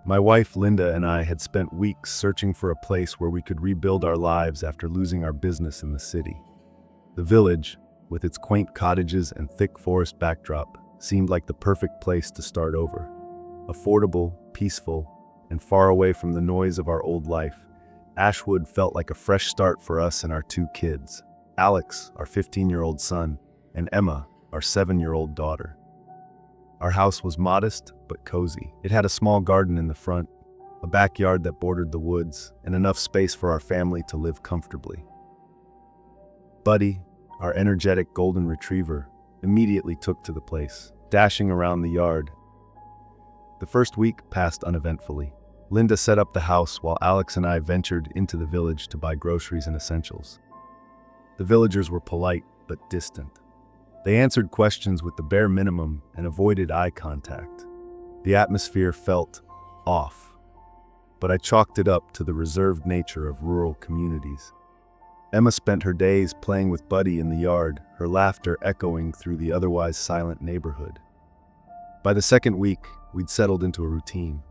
My wife, Linda, and I had spent weeks searching for a place where we could rebuild our lives after losing our business in the city. The village, with its quaint cottages and thick forest backdrop, seemed like the perfect place to start over. Affordable, peaceful, and far away from the noise of our old life, Ashwood felt like a fresh start for us and our two kids, Alex, our 15-year-old son, and Emma, our 7-year-old daughter. Our house was modest but cozy. It had a small garden in the front, a backyard that bordered the woods, and enough space for our family to live comfortably. Buddy, our energetic golden retriever, immediately took to the place, dashing around the yard. The first week passed uneventfully. Linda set up the house while Alex and I ventured into the village to buy groceries and essentials. The villagers were polite but distant. They answered questions with the bare minimum and avoided eye contact. The atmosphere felt off, but I chalked it up to the reserved nature of rural communities. Emma spent her days playing with Buddy in the yard, her laughter echoing through the otherwise silent neighborhood. By the second week, we'd settled into a routine.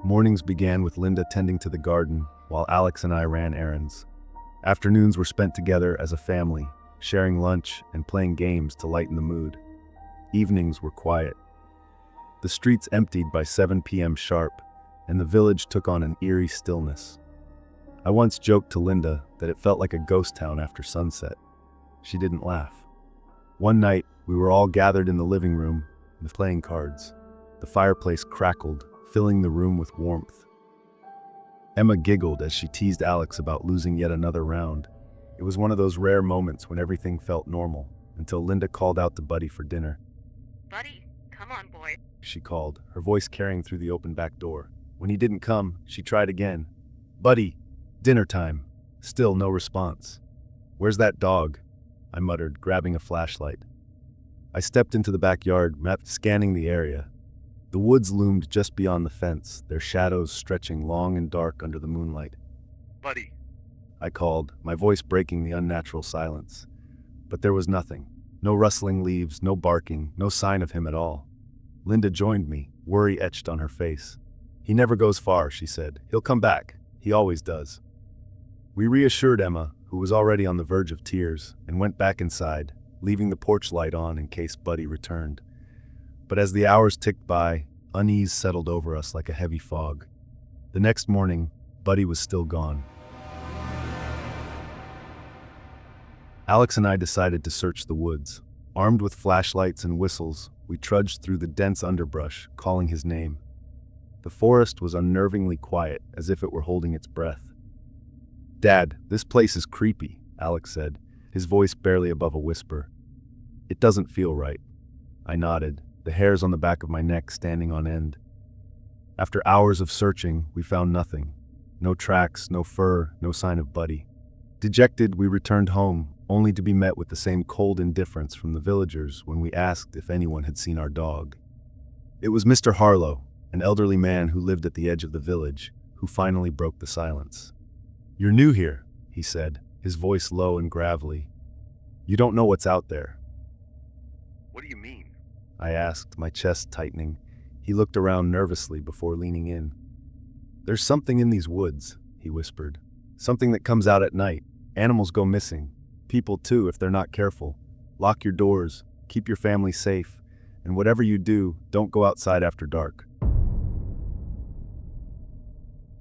Mornings began with Linda tending to the garden, while Alex and I ran errands. Afternoons were spent together as a family, sharing lunch and playing games to lighten the mood. Evenings were quiet. The streets emptied by 7 p.m. sharp, and the village took on an eerie stillness. I once joked to Linda that it felt like a ghost town after sunset. She didn't laugh. One night, we were all gathered in the living room, playing cards. The fireplace crackled, filling the room with warmth. Emma giggled as she teased Alex about losing yet another round. It was one of those rare moments when everything felt normal, until Linda called out to Buddy for dinner. Buddy, come on, boy, She called, her voice carrying through the open back door. When he didn't come, she tried again. Buddy, dinner time. Still no response. Where's that dog? I muttered, grabbing a flashlight. I stepped into the backyard, scanning the area. The woods loomed just beyond the fence, their shadows stretching long and dark under the moonlight. Buddy, I called, my voice breaking the unnatural silence. But there was nothing. No rustling leaves, no barking, no sign of him at all. Linda joined me, worry etched on her face. He never goes far, she said. He'll come back. He always does. We reassured Emma, who was already on the verge of tears, and went back inside, leaving the porch light on in case Buddy returned. But as the hours ticked by, unease settled over us like a heavy fog. The next morning, Buddy was still gone. Alex and I decided to search the woods. Armed with flashlights and whistles, we trudged through the dense underbrush, calling his name. The forest was unnervingly quiet, as if it were holding its breath. "Dad, this place is creepy," Alex said, his voice barely above a whisper. "It doesn't feel right." I nodded, the hairs on the back of my neck standing on end. After hours of searching, we found nothing. No tracks, no fur, no sign of Buddy. Dejected, we returned home, only to be met with the same cold indifference from the villagers when we asked if anyone had seen our dog. It was Mr. Harlow, an elderly man who lived at the edge of the village, who finally broke the silence. "You're new here," he said, his voice low and gravelly. "You don't know what's out there." what do you mean? I asked, my chest tightening. He looked around nervously before leaning in. "There's something in these woods," he whispered. "Something that comes out at night. Animals go missing. People too, if they're not careful. Lock your doors, keep your family safe, and whatever you do, don't go outside after dark."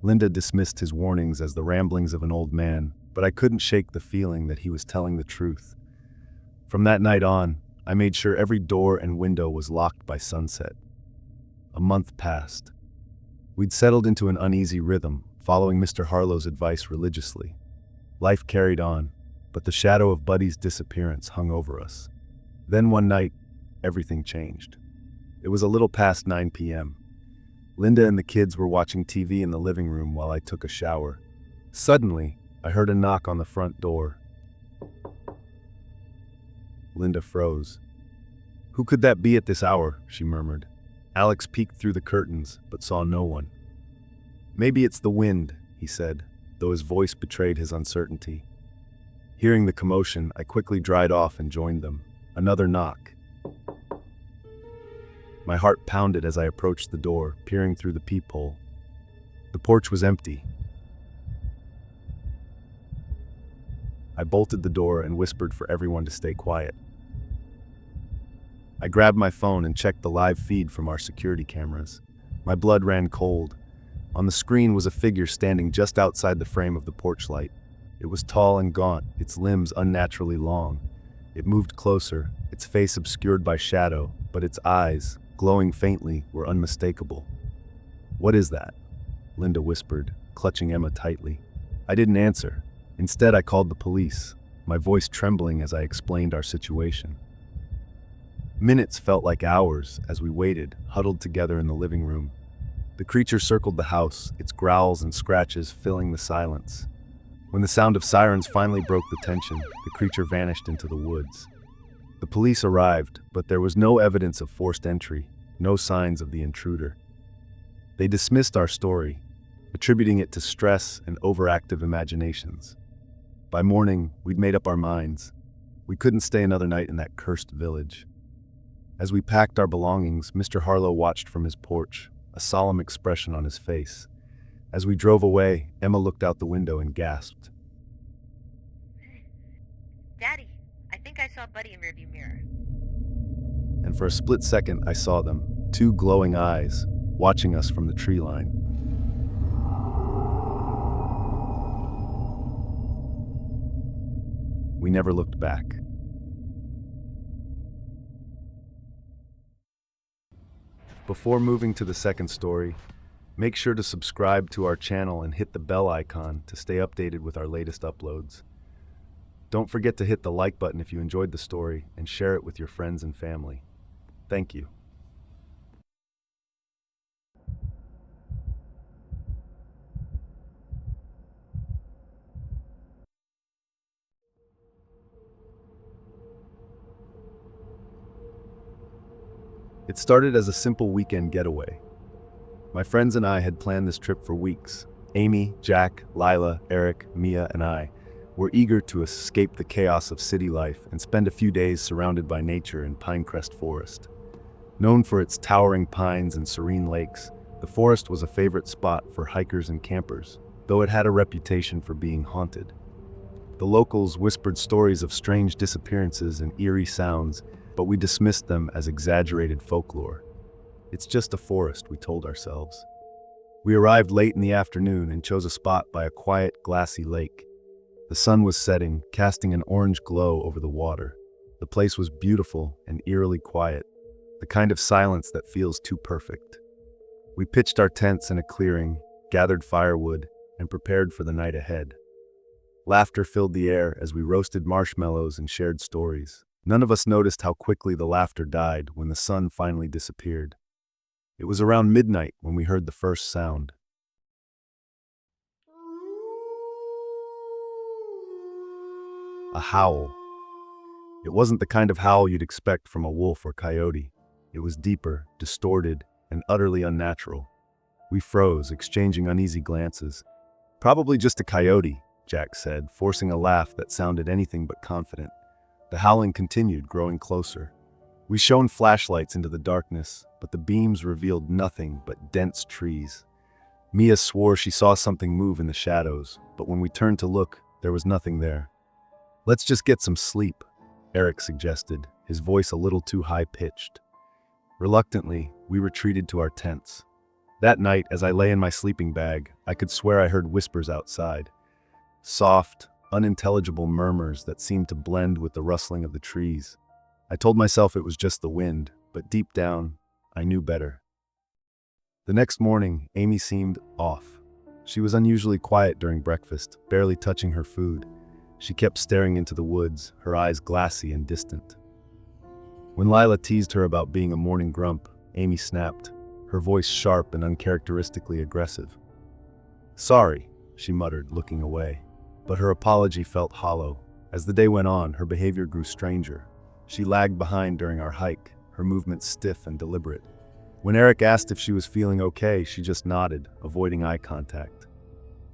Linda dismissed his warnings as the ramblings of an old man, but I couldn't shake the feeling that he was telling the truth. From that night on, I made sure every door and window was locked by sunset. A month passed. We'd settled into an uneasy rhythm, following Mr. Harlow's advice religiously. Life carried on, but the shadow of Buddy's disappearance hung over us. Then one night, everything changed. It was a little past 9 p.m. Linda and the kids were watching TV in the living room while I took a shower. Suddenly, I heard a knock on the front door. Linda froze. "Who could that be at this hour?" she murmured. Alex peeked through the curtains, but saw no one. "Maybe it's the wind," he said, though his voice betrayed his uncertainty. Hearing the commotion, I quickly dried off and joined them. Another knock. My heart pounded as I approached the door, peering through the peephole. The porch was empty. I bolted the door and whispered for everyone to stay quiet. I grabbed my phone and checked the live feed from our security cameras. My blood ran cold. On the screen was a figure standing just outside the frame of the porch light. It was tall and gaunt, its limbs unnaturally long. It moved closer, its face obscured by shadow, but its eyes, glowing faintly, were unmistakable. "What is that?" Linda whispered, clutching Emma tightly. I didn't answer. Instead, I called the police, my voice trembling as I explained our situation. Minutes felt like hours as we waited, huddled together in the living room. The creature circled the house, its growls and scratches filling the silence. When the sound of sirens finally broke the tension, the creature vanished into the woods. The police arrived, but there was no evidence of forced entry, no signs of the intruder. They dismissed our story, attributing it to stress and overactive imaginations. By morning, we'd made up our minds. We couldn't stay another night in that cursed village. As we packed our belongings, Mr. Harlow watched from his porch, a solemn expression on his face. As we drove away, Emma looked out the window and gasped. Daddy, I think I saw Buddy in rearview mirror. And for a split second, I saw them, two glowing eyes, watching us from the tree line. We never looked back. Before moving to the second story, make sure to subscribe to our channel and hit the bell icon to stay updated with our latest uploads. Don't forget to hit the like button if you enjoyed the story and share it with your friends and family. Thank you. It started as a simple weekend getaway. My friends and I had planned this trip for weeks. Amy, Jack, Lila, Eric, Mia, and I were eager to escape the chaos of city life and spend a few days surrounded by nature in Pinecrest Forest. Known for its towering pines and serene lakes, the forest was a favorite spot for hikers and campers, though it had a reputation for being haunted. The locals whispered stories of strange disappearances and eerie sounds, but we dismissed them as exaggerated folklore. It's just a forest, we told ourselves. We arrived late in the afternoon and chose a spot by a quiet, glassy lake. The sun was setting, casting an orange glow over the water. The place was beautiful and eerily quiet, the kind of silence that feels too perfect. We pitched our tents in a clearing, gathered firewood, and prepared for the night ahead. Laughter filled the air as we roasted marshmallows and shared stories. None of us noticed how quickly the laughter died when the sun finally disappeared. It was around midnight when we heard the first sound. A howl. It wasn't the kind of howl you'd expect from a wolf or coyote. It was deeper, distorted, and utterly unnatural. We froze, exchanging uneasy glances. "Probably just a coyote," Jack said, forcing a laugh that sounded anything but confident. The howling continued, growing closer. We shone flashlights into the darkness, but the beams revealed nothing but dense trees. Mia swore she saw something move in the shadows, but when we turned to look, there was nothing there. "Let's just get some sleep," Eric suggested, his voice a little too high-pitched. Reluctantly, we retreated to our tents. That night, as I lay in my sleeping bag, I could swear I heard whispers outside. Soft, unintelligible murmurs that seemed to blend with the rustling of the trees. I told myself it was just the wind, but deep down, I knew better. The next morning, Amy seemed off. She was unusually quiet during breakfast, barely touching her food. She kept staring into the woods, her eyes glassy and distant. When Lila teased her about being a morning grump, Amy snapped, her voice sharp and uncharacteristically aggressive. "Sorry," she muttered, looking away. But her apology felt hollow. As the day went on, her behavior grew stranger. She lagged behind during our hike, her movements stiff and deliberate. When Eric asked if she was feeling okay, she just nodded, avoiding eye contact.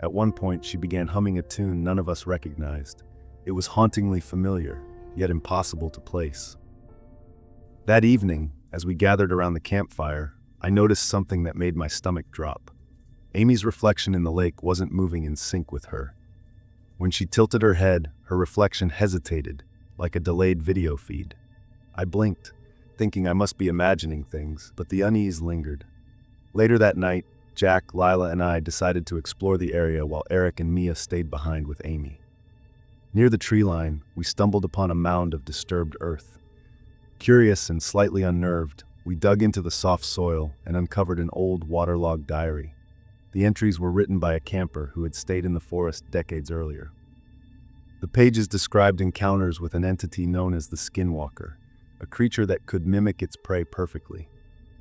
At one point, she began humming a tune none of us recognized. It was hauntingly familiar, yet impossible to place. That evening, as we gathered around the campfire, I noticed something that made my stomach drop. Amy's reflection in the lake wasn't moving in sync with her. When she tilted her head, her reflection hesitated, like a delayed video feed. I blinked, thinking I must be imagining things, but the unease lingered. Later that night, Jack, Lila, and I decided to explore the area while Eric and Mia stayed behind with Amy. Near the tree line, we stumbled upon a mound of disturbed earth. Curious and slightly unnerved, we dug into the soft soil and uncovered an old waterlogged diary. The entries were written by a camper who had stayed in the forest decades earlier. The pages described encounters with an entity known as the Skinwalker, a creature that could mimic its prey perfectly.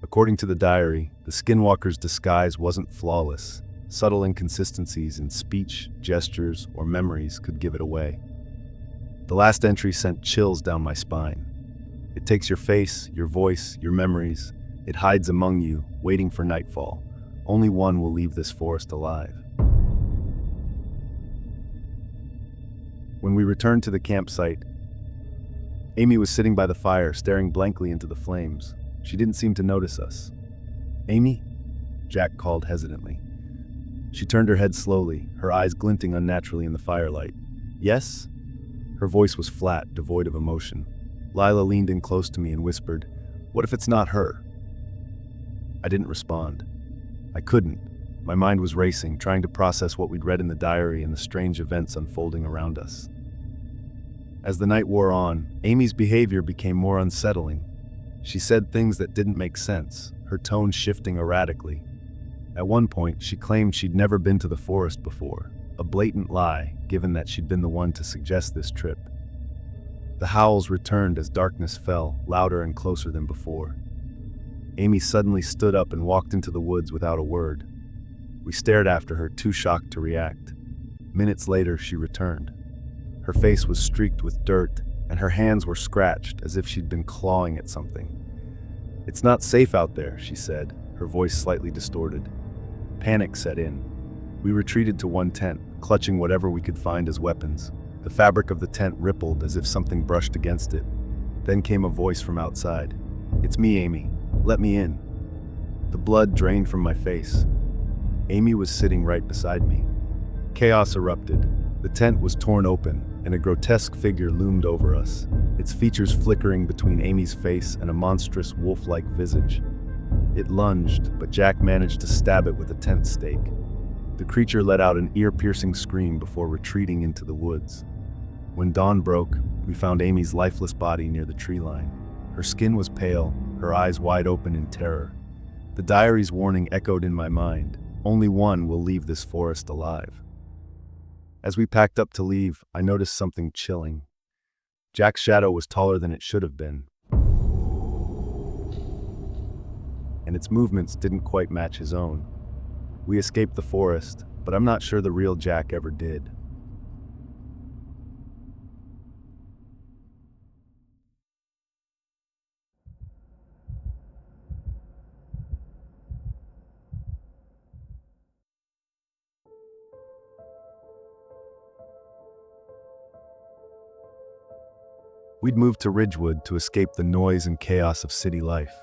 According to the diary, the Skinwalker's disguise wasn't flawless. Subtle inconsistencies in speech, gestures, or memories could give it away. The last entry sent chills down my spine. It takes your face, your voice, your memories. It hides among you, waiting for nightfall. Only one will leave this forest alive. When we returned to the campsite, Amy was sitting by the fire, staring blankly into the flames. She didn't seem to notice us. "Amy?" Jack called hesitantly. She turned her head slowly, her eyes glinting unnaturally in the firelight. "Yes?" Her voice was flat, devoid of emotion. Lila leaned in close to me and whispered, "What if it's not her?" I didn't respond. I couldn't. My mind was racing, trying to process what we'd read in the diary and the strange events unfolding around us. As the night wore on, Amy's behavior became more unsettling. She said things that didn't make sense, her tone shifting erratically. At one point, she claimed she'd never been to the forest before, a blatant lie, given that she'd been the one to suggest this trip. The howls returned as darkness fell, louder and closer than before. Amy suddenly stood up and walked into the woods without a word. We stared after her, too shocked to react. Minutes later, she returned. Her face was streaked with dirt, and her hands were scratched as if she'd been clawing at something. "It's not safe out there," she said, her voice slightly distorted. Panic set in. We retreated to one tent, clutching whatever we could find as weapons. The fabric of the tent rippled as if something brushed against it. Then came a voice from outside. "It's me, Amy. Let me in." The blood drained from my face. Amy was sitting right beside me. Chaos erupted. The tent was torn open, and a grotesque figure loomed over us, its features flickering between Amy's face and a monstrous wolf-like visage. It lunged, but Jack managed to stab it with a tent stake. The creature let out an ear-piercing scream before retreating into the woods. When dawn broke, we found Amy's lifeless body near the tree line. Her skin was pale, her eyes wide open in terror. The diary's warning echoed in my mind. Only one will leave this forest alive. As we packed up to leave, I noticed something chilling. Jack's shadow was taller than it should have been, and its movements didn't quite match his own. We escaped the forest, but I'm not sure the real Jack ever did. We'd moved to Ridgewood to escape the noise and chaos of city life.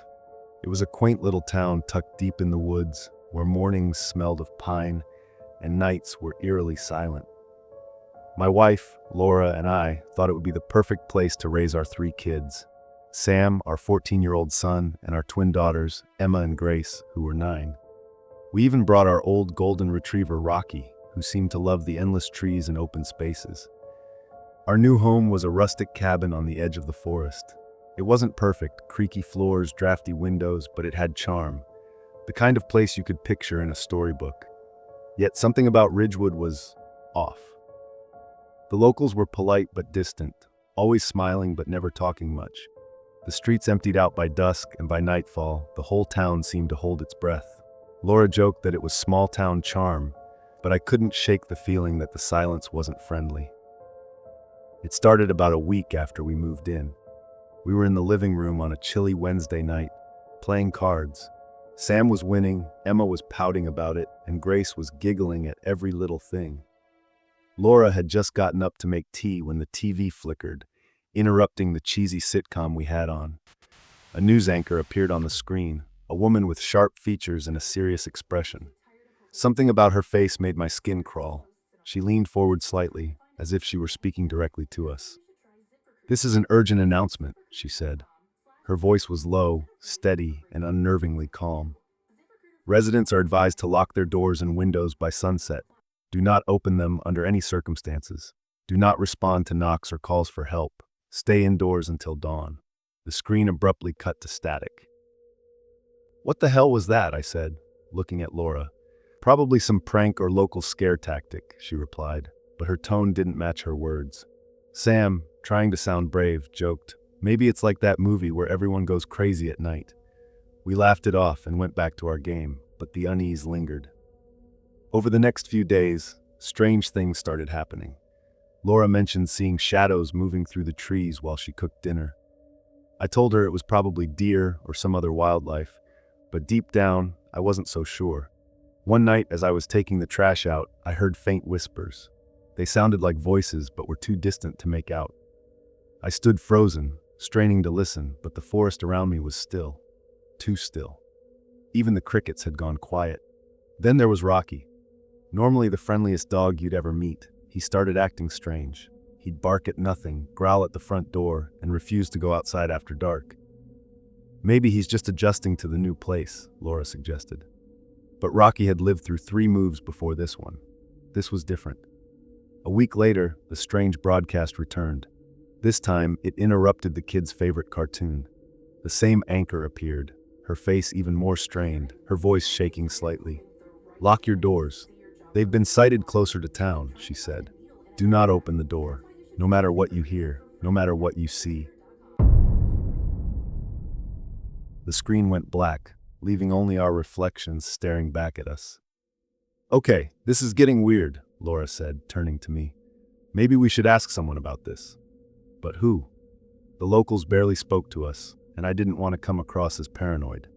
It was a quaint little town tucked deep in the woods, where mornings smelled of pine and nights were eerily silent. My wife, Laura, and I thought it would be the perfect place to raise our 3 kids. Sam, our 14-year-old son, and our twin daughters, Emma and Grace, who were 9. We even brought our old golden retriever, Rocky, who seemed to love the endless trees and open spaces. Our new home was a rustic cabin on the edge of the forest. It wasn't perfect, creaky floors, drafty windows, but it had charm. The kind of place you could picture in a storybook. Yet something about Ridgewood was off. The locals were polite but distant, always smiling but never talking much. The streets emptied out by dusk, and by nightfall, the whole town seemed to hold its breath. Laura joked that it was small-town charm, but I couldn't shake the feeling that the silence wasn't friendly. It started about a week after we moved in. We were in the living room on a chilly Wednesday night, playing cards. Sam was winning, Emma was pouting about it, and Grace was giggling at every little thing. Laura had just gotten up to make tea when the TV flickered, interrupting the cheesy sitcom we had on. A news anchor appeared on the screen, a woman with sharp features and a serious expression. Something about her face made my skin crawl. She leaned forward slightly, as if she were speaking directly to us. "This is an urgent announcement," she said. Her voice was low, steady, and unnervingly calm. "Residents are advised to lock their doors and windows by sunset. Do not open them under any circumstances. Do not respond to knocks or calls for help. Stay indoors until dawn." The screen abruptly cut to static. "What the hell was that?" I said, looking at Laura. "Probably some prank or local scare tactic," she replied, but her tone didn't match her words. Sam, trying to sound brave, joked, "Maybe it's like that movie where everyone goes crazy at night." We laughed it off and went back to our game, but the unease lingered. Over the next few days, strange things started happening. Laura mentioned seeing shadows moving through the trees while she cooked dinner. I told her it was probably deer or some other wildlife, but deep down, I wasn't so sure. One night, as I was taking the trash out, I heard faint whispers. They sounded like voices, but were too distant to make out. I stood frozen, straining to listen, but the forest around me was still. Too still. Even the crickets had gone quiet. Then there was Rocky. Normally the friendliest dog you'd ever meet. He started acting strange. He'd bark at nothing, growl at the front door, and refuse to go outside after dark. "Maybe he's just adjusting to the new place," Laura suggested. But Rocky had lived through 3 moves before this one. This was different. A week later, the strange broadcast returned. This time, it interrupted the kids' favorite cartoon. The same anchor appeared, her face even more strained, her voice shaking slightly. "Lock your doors. They've been sighted closer to town," she said. "Do not open the door, no matter what you hear, no matter what you see." The screen went black, leaving only our reflections staring back at us. "Okay, this is getting weird," Laura said, turning to me. "Maybe we should ask someone about this." But who? The locals barely spoke to us, and I didn't want to come across as paranoid.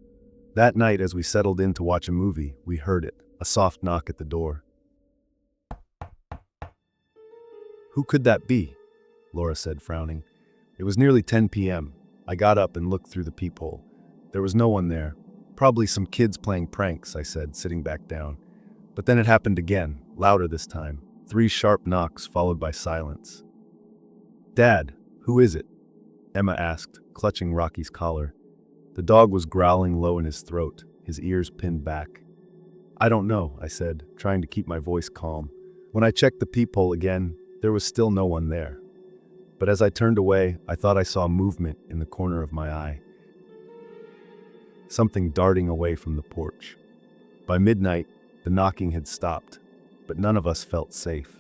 That night, as we settled in to watch a movie, we heard it, a soft knock at the door. "Who could that be?" Laura said, frowning. It was nearly 10 p.m. I got up and looked through the peephole. There was no one there. "Probably some kids playing pranks," I said, sitting back down. But then it happened again, louder this time. 3 sharp knocks followed by silence. "Dad, who is it?" Emma asked, clutching Rocky's collar. The dog was growling low in his throat, his ears pinned back. "I don't know," I said, trying to keep my voice calm. When I checked the peephole again, there was still no one there. But as I turned away, I thought I saw movement in the corner of my eye. Something darting away from the porch. By midnight, the knocking had stopped, but none of us felt safe.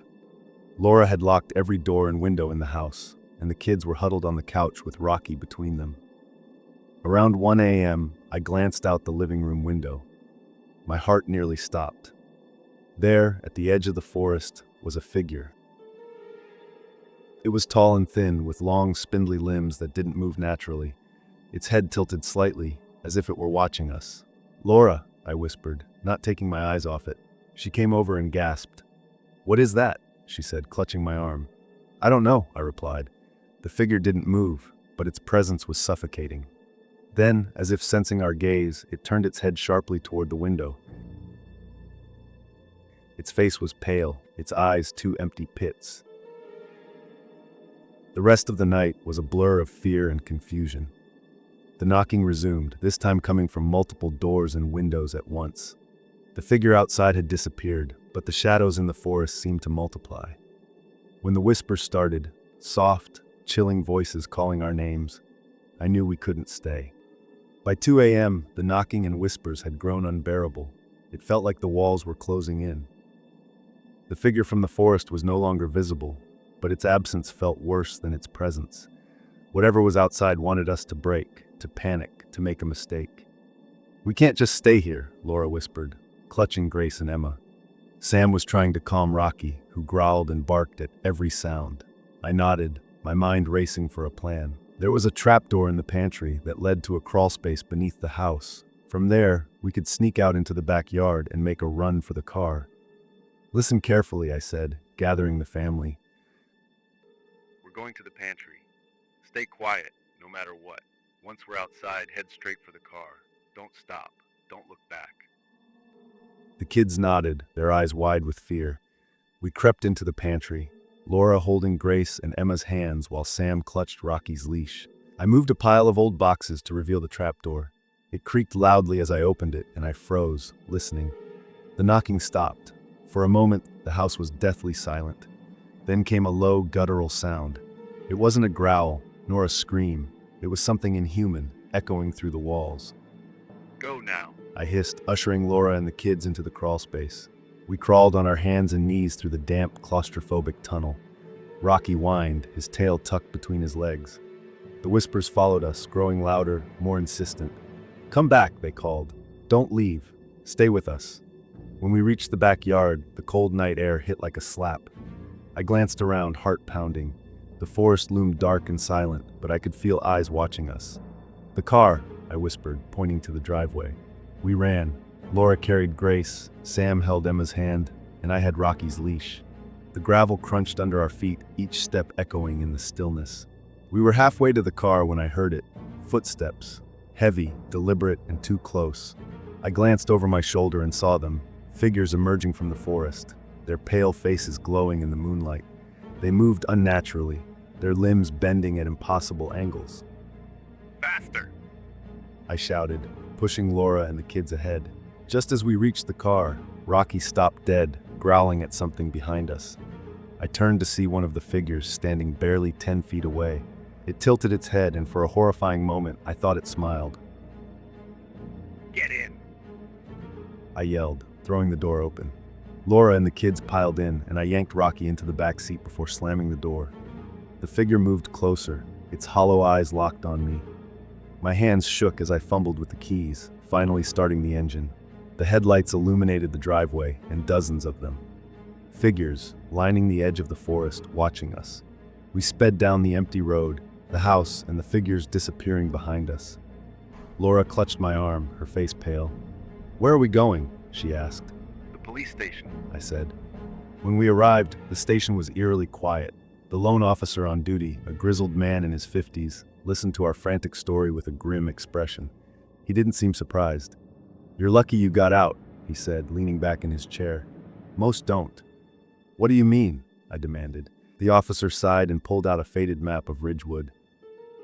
Laura had locked every door and window in the house, and the kids were huddled on the couch with Rocky between them. Around 1 a.m., I glanced out the living room window. My heart nearly stopped. There, at the edge of the forest, was a figure. It was tall and thin, with long, spindly limbs that didn't move naturally. Its head tilted slightly, as if it were watching us. "Laura," I whispered, not taking my eyes off it. She came over and gasped. "What is that?" she said, clutching my arm. "I don't know," I replied. The figure didn't move, but its presence was suffocating. Then, as if sensing our gaze, it turned its head sharply toward the window. Its face was pale, its eyes 2 empty pits. The rest of the night was a blur of fear and confusion. The knocking resumed, this time coming from multiple doors and windows at once. The figure outside had disappeared, but the shadows in the forest seemed to multiply. When the whispers started, soft, chilling voices calling our names, I knew we couldn't stay. By 2 a.m., the knocking and whispers had grown unbearable. It felt like the walls were closing in. The figure from the forest was no longer visible, but its absence felt worse than its presence. Whatever was outside wanted us to break, to panic, to make a mistake. "We can't just stay here," Laura whispered, clutching Grace and Emma. Sam was trying to calm Rocky, who growled and barked at every sound. I nodded, my mind racing for a plan. There was a trapdoor in the pantry that led to a crawlspace beneath the house. From there, we could sneak out into the backyard and make a run for the car. "Listen carefully," I said, gathering the family. We're going to the pantry. Stay quiet, no matter what. Once we're outside, head straight for the car. Don't stop. Don't look back." The kids nodded, their eyes wide with fear. We crept into the pantry, Laura holding Grace and Emma's hands while Sam clutched Rocky's leash. I moved a pile of old boxes to reveal the trapdoor. It creaked loudly as I opened it, and I froze, listening. The knocking stopped. For a moment, the house was deathly silent. Then came a low, guttural sound. It wasn't a growl, nor a scream. It was something inhuman, echoing through the walls. Go now. I hissed, ushering Laura and the kids into the crawl space. We crawled on our hands and knees through the damp, claustrophobic tunnel. Rocky whined, his tail tucked between his legs. The whispers followed us, growing louder, more insistent. "Come back," they called. "Don't leave. Stay with us." When we reached the backyard, the cold night air hit like a slap. I glanced around, heart pounding. The forest loomed dark and silent, but I could feel eyes watching us. "The car," I whispered, pointing to the driveway. We ran. Laura carried Grace, Sam held Emma's hand, and I had Rocky's leash. The gravel crunched under our feet, each step echoing in the stillness. We were halfway to the car when I heard it. Footsteps. Heavy, deliberate, and too close. I glanced over my shoulder and saw them, figures emerging from the forest, their pale faces glowing in the moonlight. They moved unnaturally, their limbs bending at impossible angles. Faster! I shouted, pushing Laura and the kids ahead. Just as we reached the car, Rocky stopped dead, growling at something behind us. I turned to see one of the figures standing barely 10 feet away. It tilted its head, and for a horrifying moment, I thought it smiled. Get in! I yelled, throwing the door open. Laura and the kids piled in, and I yanked Rocky into the back seat before slamming the door. The figure moved closer, its hollow eyes locked on me. My hands shook as I fumbled with the keys, finally starting the engine. The headlights illuminated the driveway, and dozens of them. Figures, lining the edge of the forest, watching us. We sped down the empty road, the house and the figures disappearing behind us. Laura clutched my arm, her face pale. "Where are we going?" she asked. The police station. I said. When we arrived, the station was eerily quiet. The lone officer on duty, a grizzled man in his 50s, listened to our frantic story with a grim expression. He didn't seem surprised. "You're lucky you got out," he said, leaning back in his chair. "Most don't." "What do you mean?" I demanded. The officer sighed and pulled out a faded map of Ridgewood.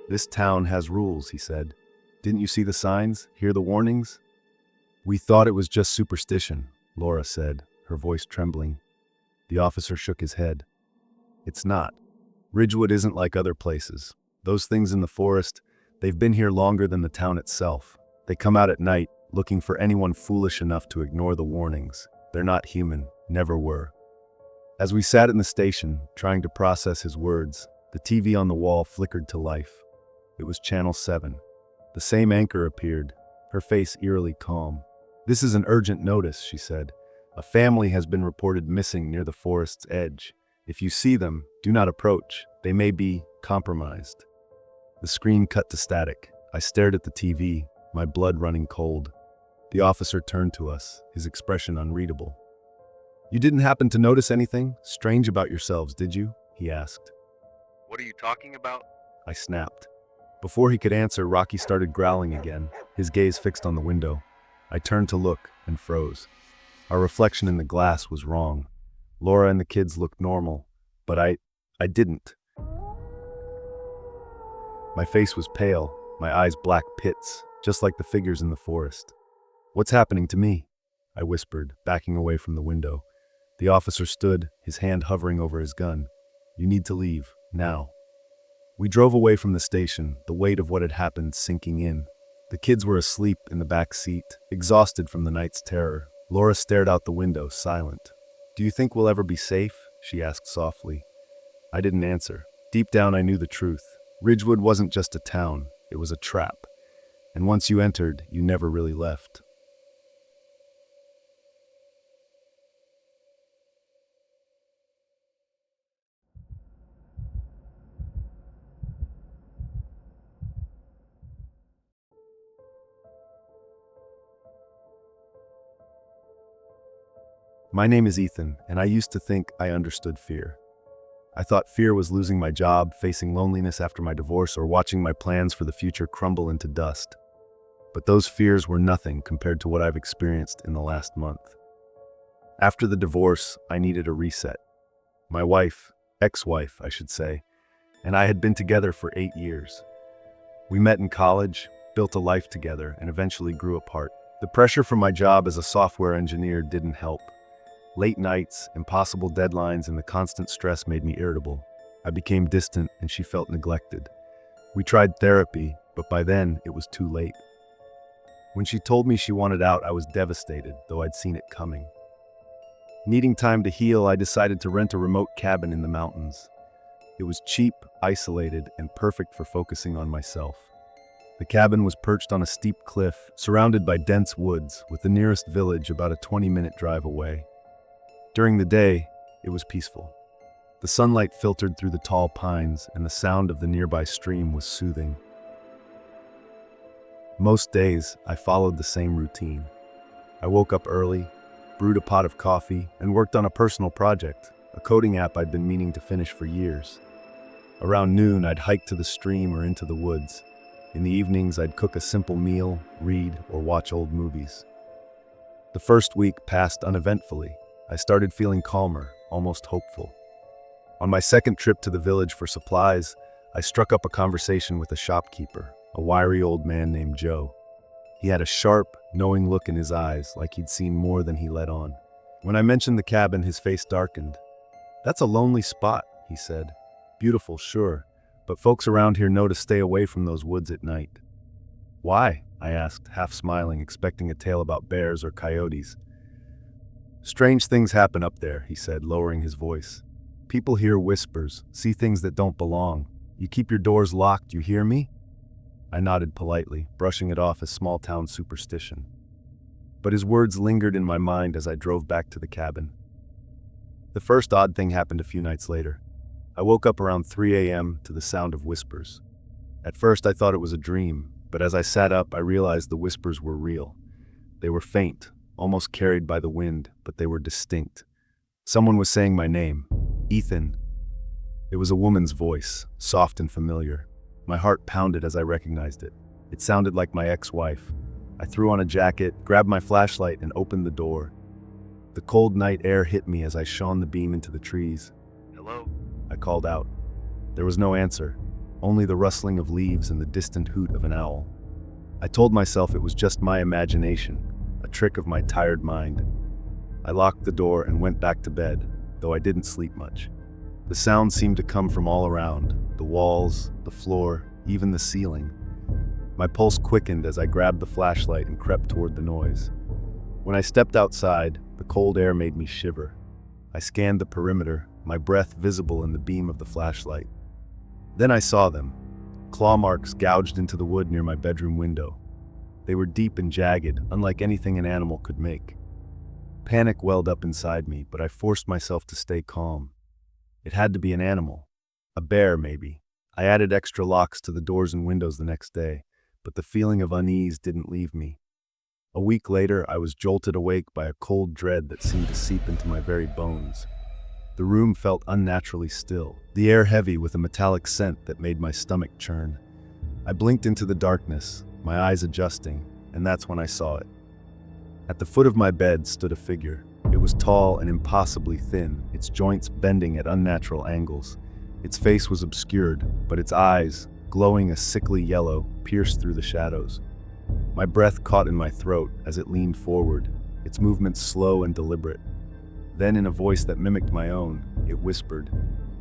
"This town has rules," he said. "Didn't you see the signs? Hear the warnings?" "We thought it was just superstition," Laura said, her voice trembling. The officer shook his head. "It's not. Ridgewood isn't like other places. Those things in the forest, they've been here longer than the town itself. They come out at night, looking for anyone foolish enough to ignore the warnings. They're not human, never were." As we sat in the station, trying to process his words, the TV on the wall flickered to life. It was Channel 7. The same anchor appeared, her face eerily calm. "This is an urgent notice," she said. "A family has been reported missing near the forest's edge. If you see them, do not approach. They may be compromised." The screen cut to static. I stared at the TV, my blood running cold. The officer turned to us, his expression unreadable. "You didn't happen to notice anything strange about yourselves, did you?" he asked. What are you talking about? I snapped. Before he could answer, Rocky started growling again, his gaze fixed on the window. I turned to look and froze. Our reflection in the glass was wrong. Laura and the kids looked normal, but I didn't. My face was pale, my eyes black pits, just like the figures in the forest. "What's happening to me?" I whispered, backing away from the window. The officer stood, his hand hovering over his gun. "You need to leave, now." We drove away from the station, the weight of what had happened sinking in. The kids were asleep in the back seat, exhausted from the night's terror. Laura stared out the window, silent. "Do you think we'll ever be safe?" she asked softly. I didn't answer. Deep down I knew the truth. Ridgewood wasn't just a town, it was a trap. And once you entered, you never really left. My name is Ethan, and I used to think I understood fear. I thought fear was losing my job, facing loneliness after my divorce, or watching my plans for the future crumble into dust. But those fears were nothing compared to what I've experienced in the last month. After the divorce, I needed a reset. My wife, ex-wife, I should say, and I had been together for 8 years. We met in college, built a life together, and eventually grew apart. The pressure from my job as a software engineer didn't help. Late nights, impossible deadlines, and the constant stress made me irritable. I became distant, and she felt neglected. We tried therapy, but by then, it was too late. When she told me she wanted out, I was devastated, though I'd seen it coming. Needing time to heal, I decided to rent a remote cabin in the mountains. It was cheap, isolated, and perfect for focusing on myself. The cabin was perched on a steep cliff, surrounded by dense woods, with the nearest village about a 20-minute drive away. During the day, it was peaceful. The sunlight filtered through the tall pines, and the sound of the nearby stream was soothing. Most days, I followed the same routine. I woke up early, brewed a pot of coffee, and worked on a personal project, a coding app I'd been meaning to finish for years. Around noon, I'd hike to the stream or into the woods. In the evenings, I'd cook a simple meal, read, or watch old movies. The first week passed uneventfully. I started feeling calmer, almost hopeful. On my second trip to the village for supplies, I struck up a conversation with a shopkeeper, a wiry old man named Joe. He had a sharp, knowing look in his eyes, like he'd seen more than he let on. When I mentioned the cabin, his face darkened. "That's a lonely spot," he said. "Beautiful, sure, but folks around here know to stay away from those woods at night." "Why?" I asked, half smiling, expecting a tale about bears or coyotes. "Strange things happen up there," he said, lowering his voice. "People hear whispers, see things that don't belong. You keep your doors locked, you hear me?" I nodded politely, brushing it off as small-town superstition. But his words lingered in my mind as I drove back to the cabin. The first odd thing happened a few nights later. I woke up around 3 a.m. to the sound of whispers. At first I thought it was a dream, but as I sat up I realized the whispers were real. They were faint, almost carried by the wind, but they were distinct. Someone was saying my name, Ethan. It was a woman's voice, soft and familiar. My heart pounded as I recognized it. It sounded like my ex-wife. I threw on a jacket, grabbed my flashlight, and opened the door. The cold night air hit me as I shone the beam into the trees. Hello? I called out. There was no answer, only the rustling of leaves and the distant hoot of an owl. I told myself it was just my imagination, a trick of my tired mind. I locked the door and went back to bed, though I didn't sleep much. The sound seemed to come from all around, the walls, the floor, even the ceiling. My pulse quickened as I grabbed the flashlight and crept toward the noise. When I stepped outside, the cold air made me shiver. I scanned the perimeter, my breath visible in the beam of the flashlight. Then I saw them, claw marks gouged into the wood near my bedroom window. They were deep and jagged, unlike anything an animal could make. Panic welled up inside me, but I forced myself to stay calm. It had to be an animal. A bear, maybe. I added extra locks to the doors and windows the next day, but the feeling of unease didn't leave me. A week later, I was jolted awake by a cold dread that seemed to seep into my very bones. The room felt unnaturally still, the air heavy with a metallic scent that made my stomach churn. I blinked into the darkness, my eyes adjusting, and that's when I saw it. At the foot of my bed stood a figure. It was tall and impossibly thin, its joints bending at unnatural angles. Its face was obscured, but its eyes, glowing a sickly yellow, pierced through the shadows. My breath caught in my throat as it leaned forward, its movements slow and deliberate. Then, in a voice that mimicked my own, it whispered,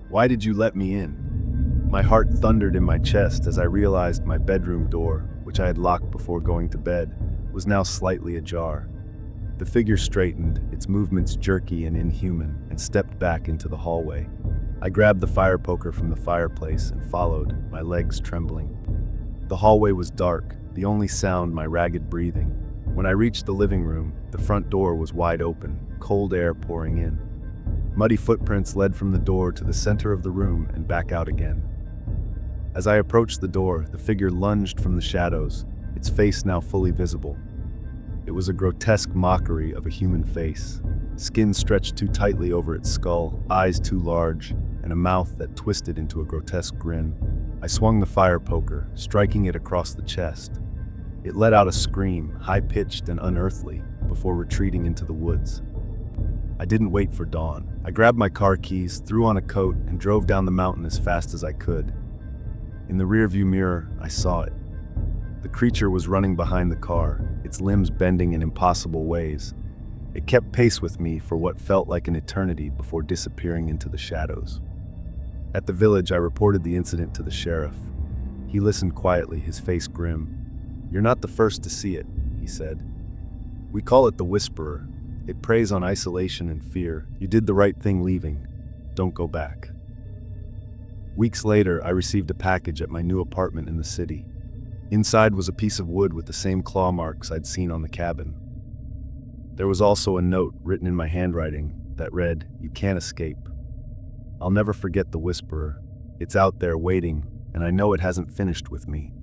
"Why did you let me in?" My heart thundered in my chest as I realized my bedroom door, which I had locked before going to bed, was now slightly ajar. The figure straightened, its movements jerky and inhuman, and stepped back into the hallway. I grabbed the fire poker from the fireplace and followed, my legs trembling. The hallway was dark, the only sound my ragged breathing. When I reached the living room, the front door was wide open, cold air pouring in. Muddy footprints led from the door to the center of the room and back out again. As I approached the door, the figure lunged from the shadows, its face now fully visible. It was a grotesque mockery of a human face, skin stretched too tightly over its skull, eyes too large, and a mouth that twisted into a grotesque grin. I swung the fire poker, striking it across the chest. It let out a scream, high-pitched and unearthly, before retreating into the woods. I didn't wait for dawn. I grabbed my car keys, threw on a coat, and drove down the mountain as fast as I could. In the rearview mirror, I saw it. The creature was running behind the car, its limbs bending in impossible ways. It kept pace with me for what felt like an eternity before disappearing into the shadows. At the village, I reported the incident to the sheriff. He listened quietly, his face grim. "You're not the first to see it," he said. "We call it the Whisperer. It preys on isolation and fear. You did the right thing leaving. Don't go back." Weeks later, I received a package at my new apartment in the city. Inside was a piece of wood with the same claw marks I'd seen on the cabin. There was also a note written in my handwriting that read, "You can't escape." I'll never forget the Whisperer. It's out there waiting, and I know it hasn't finished with me.